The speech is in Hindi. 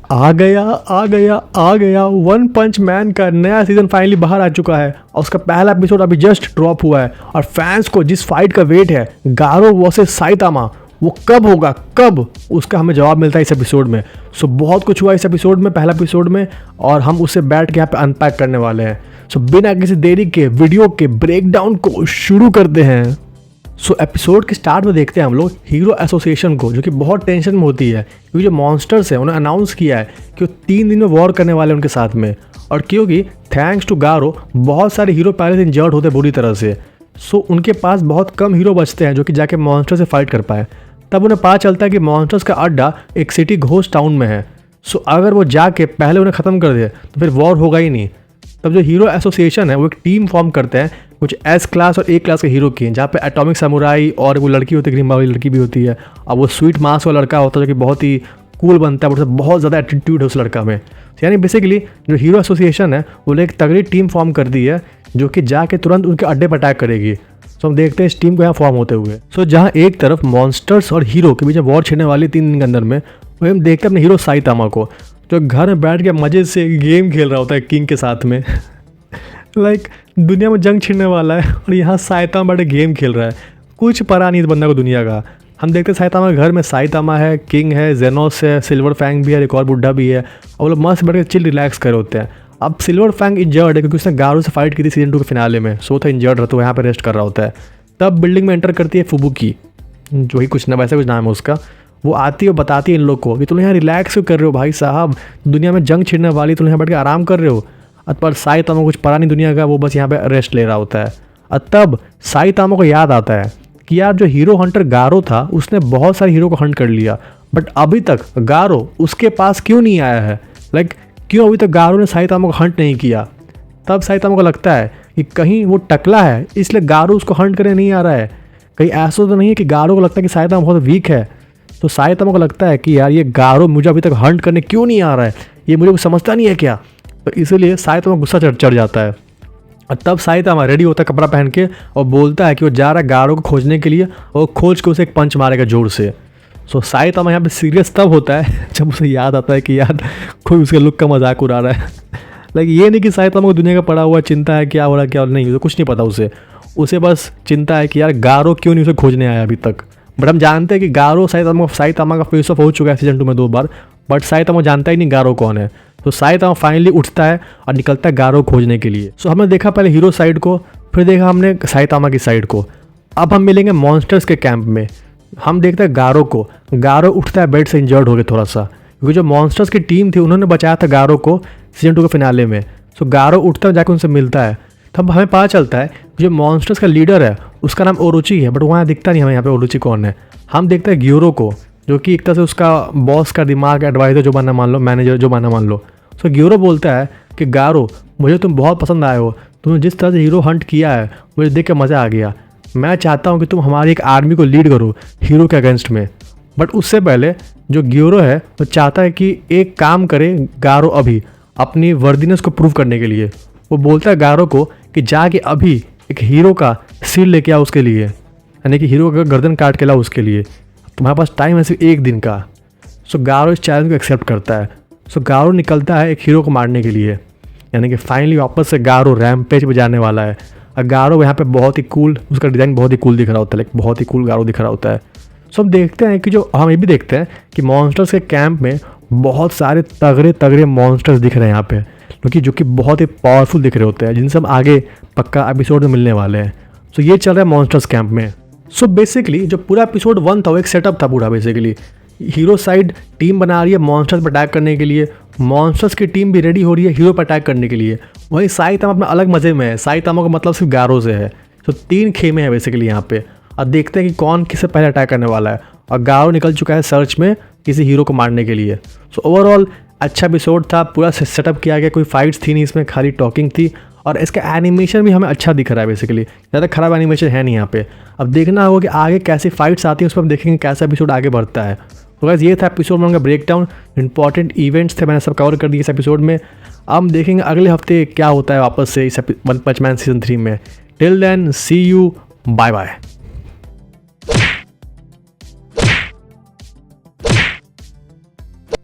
आ गया वन पंच मैन का नया सीज़न फाइनली बाहर आ चुका है और उसका पहला एपिसोड अभी जस्ट ड्रॉप हुआ है। और फैंस को जिस फाइट का वेट है गारो वर्सेस साइतामा, वो कब होगा, कब, उसका हमें जवाब मिलता है इस एपिसोड में। सो बहुत कुछ हुआ इस एपिसोड में, पहला एपिसोड में, और हम उसे बैठ के यहाँ पे अनपैक करने वाले हैं। सो बिना किसी देरी के वीडियो के ब्रेकडाउन को शुरू करते हैं। सो एपिसोड के स्टार्ट में देखते हैं हम लोग हीरो एसोसिएशन को, जो कि बहुत टेंशन में होती है क्योंकि जो मॉन्स्टर्स हैं उन्होंने अनाउंस किया है कि वो 3 दिन में वॉर करने वाले हैं उनके साथ में। और क्योंकि थैंक्स टू गारो बहुत सारे हीरो पहले से इंजर्ड होते बुरी तरह से, सो उनके पास बहुत कम हीरो बचते हैं जो कि जाके मॉन्स्टर से फाइट कर पाए। तब उन्हें पता चलता है कि मॉन्स्टर्स का अड्डा एक सिटी घोस्ट टाउन में है। सो अगर वो जाके पहले उन्हें ख़त्म कर दे तो फिर वॉर होगा ही नहीं। तब जो हीरो एसोसिएशन है वो एक टीम फॉर्म करते हैं कुछ एस क्लास और ए क्लास के हीरो की, जहाँ पे एटॉमिक समुराई और वो लड़की होती है, ग्रीन वाली लड़की भी होती है, और वो स्वीट मास्क वाला लड़का होता है जो कि बहुत ही कूल बनता है, बट बहुत ज़्यादा एटीट्यूड है उस लड़का में। यानी बेसिकली जो हीरो एसोसिएशन है वो एक तगड़ी टीम फॉर्म कर दी है जो कि जाके तुरंत उनके अड्डे पर अटैक करेगी। सो हम देखते हैं इस टीम को यहाँ फॉर्म होते हुए। सो जहाँ एक तरफ मॉन्स्टर्स और हीरो के बीच वॉर छिड़ने वाली 3 दिन के अंदर में, वही हम देखते हैं अपने हीरो साइतामा को जो घर में बैठ के मज़े से गेम खेल रहा होता है किंग के साथ में। लाइक दुनिया में जंग छिड़ने वाला है और यहाँ साइतामा बैठे गेम खेल रहा है। कुछ पता नहीं इस बंदा को दुनिया का। हम देखते हैं साइतामा के घर में साइतामा है, किंग है, जेनोस है, सिल्वर फैंग भी है, एक और बुढ़ा भी है, और वो लोग मस्त बैठ के चिल रिलैक्स कर होते हैं। अब सिल्वर फैंग इंजर्ड है क्योंकि उसने गारो से फाइट की थी सीजन 2 के फिनाले में, सो था इंजर्ड रहता है, यहाँ पर रेस्ट कर रहा होता है। तब बिल्डिंग में एंटर करती है फुबुकी, जो ही कुछ ना वैसे कुछ नाम है उसका। वो आती है और बताती है इन लोग को कि तुम यहाँ रिलैक्स क्यों कर रहे हो भाई साहब, दुनिया में जंग छिड़ने वाली, तुम यहाँ बैठ के आराम कर रहे हो। पर साइतामा कुछ पता नहीं दुनिया का, वो बस यहाँ पे रेस्ट ले रहा होता है। और तब साइतामा को याद आता है कि यार जो हीरो हंटर गारो था उसने बहुत सारे हीरो को हंट कर लिया, बट अभी तक गारो उसके पास क्यों नहीं आया है। लाइक क्यों अभी तक गारो ने साइतामा को हंट नहीं किया। तब साइतामा को लगता है कि कहीं वो टकला है इसलिए गारो उसको हंट करने नहीं आ रहा है। कहीं ऐसा तो नहीं है कि गारो को लगता है कि साइतामा बहुत वीक है। तो साइतामा को लगता है कि यार ये गारो मुझे अभी तक हंट करने क्यों नहीं आ रहा है, ये मुझे कुछ समझता नहीं है क्या। तो इसीलिए साइतामा गुस्सा चढ़ जाता है। और तब साइतामा रेडी होता है कपड़ा पहन के और बोलता है कि वो जा रहा है गारो को खोजने के लिए, और खोज के उसे एक पंच मारेगा जोर से। सो साइतामा यहाँ पे सीरियस तब होता है जब उसे याद आता है कि यार कोई उसके लुक का मजाक उड़ा रहा है। लाइक ये नहीं कि साइतामा को दुनिया का पड़ा हुआ चिंता है क्या हो रहा है क्या नहीं, तो कुछ नहीं पता उसे बस चिंता है कि यार गारो क्यों नहीं उसे खोजने आया अभी तक। बट हम जानते हैं कि गारो साइतामा का फेस ऑफ हो चुका है सीजन 2 में 2 बार, बट साइतामा जानता ही नहीं गारो कौन है। तो साइतामा फाइनली उठता है और निकलता है गारो खोजने के लिए। सो हमने देखा पहले हीरो साइड को, फिर देखा हमने साइतामा की साइड को। अब हम मिलेंगे मॉन्स्टर्स के कैंप में। हम देखते हैं गारो को, गारो उठता है बेड से इंजर्ड हो गया थोड़ा सा, क्योंकि जो मॉन्स्टर्स की टीम थी उन्होंने बचाया था गारो को सीजन 2 के फिनाले में। सो गारो उठता है, जाकर उनसे मिलता है। तब हमें पता चलता है जो मॉन्स्टर्स का लीडर है उसका नाम ओरोची है, बट वहाँ दिखता नहीं हमें यहाँ पे ओरोची कौन है। हम देखते हैं ग्योरो को, जो कि एक तरह से उसका बॉस का दिमाग, एडवाइजर जो मानना मान लो, मैनेजर जो मानना मान लो। सो ग्योरो बोलता है कि गारो मुझे तुम बहुत पसंद आए हो, तुमने जिस तरह से हीरो हंट किया है मुझे देख के मज़ा आ गया। मैं चाहता हूँ कि तुम हमारी एक आर्मी को लीड करो हीरो के अगेंस्ट में। बट उससे पहले जो ग्योरो है वो चाहता है कि एक काम करे गारो अभी अपनी वर्दीनेस को प्रूव करने के लिए। वो बोलता है गारो को कि जाके अभी एक हीरो का सिर लेके आओ उसके लिए, यानी कि हीरो का गर्दन काट के लाओ उसके लिए, तुम्हारे पास टाइम है सिर्फ 1 दिन का। सो गारो इस चैलेंज को एक्सेप्ट करता है। सो गारो निकलता है एक हीरो को मारने के लिए, यानी कि फाइनली वापस से गारो रैम्पेज पे जाने वाला है। और गारो यहाँ पे बहुत ही कूल, उसका डिज़ाइन बहुत ही कूल दिख रहा होता है, लाइक बहुत ही कूल गारो दिख रहा होता है। सो हम देखते हैं कि जो हम ये भी देखते हैं कि मॉन्स्टर्स के कैंप में बहुत सारे तगड़े मॉन्स्टर्स दिख रहे हैं यहाँ पे, जो कि बहुत ही पावरफुल दिख रहे होते हैं, जिनसे हम आगे पक्का एपिसोड में मिलने वाले हैं। सो ये चल रहा है मॉन्स्टर्स कैंप में। सो बेसिकली जो पूरा एपिसोड 1 था वो एक सेटअप था पूरा। बेसिकली हीरो साइड टीम बना रही है मॉन्स्टर्स पर अटैक करने के लिए, मॉन्स्टर्स की टीम भी रेडी हो रही है हीरो पर अटैक करने के लिए। वही साइतामा अपना अलग मज़े में है, साइतामा का मतलब सिर्फ गारो से है। तो 3 खेमे हैं बेसिकली यहाँ पे, और देखते हैं कि कौन किससे पहले अटैक करने वाला है। और गारो निकल चुका है सर्च में किसी हीरो को मारने के लिए। सो ओवरऑल अच्छा एपिसोड था, पूरा सेटअप किया गया, कोई फाइट्स थी नहीं इसमें, खाली टॉकिंग थी। और इसका एनिमेशन भी हमें अच्छा दिख रहा है, बेसिकली ज़्यादा खराब एनिमेशन है नहीं यहाँ पे। अब देखना होगा कि आगे कैसी फाइट्स आती हैं, उस पर हम देखेंगे कैसा एपिसोड आगे बढ़ता है। तो गाइस ये था एपिसोड में उनका ब्रेकडाउन, इंपॉर्टेंट इवेंट्स थे मैंने सब कवर कर दिए इस एपिसोड में। अब हम देखेंगे अगले हफ्ते क्या होता है वापस से इस वन पंच मैन सीजन 3 में। Till then see you, bye bye.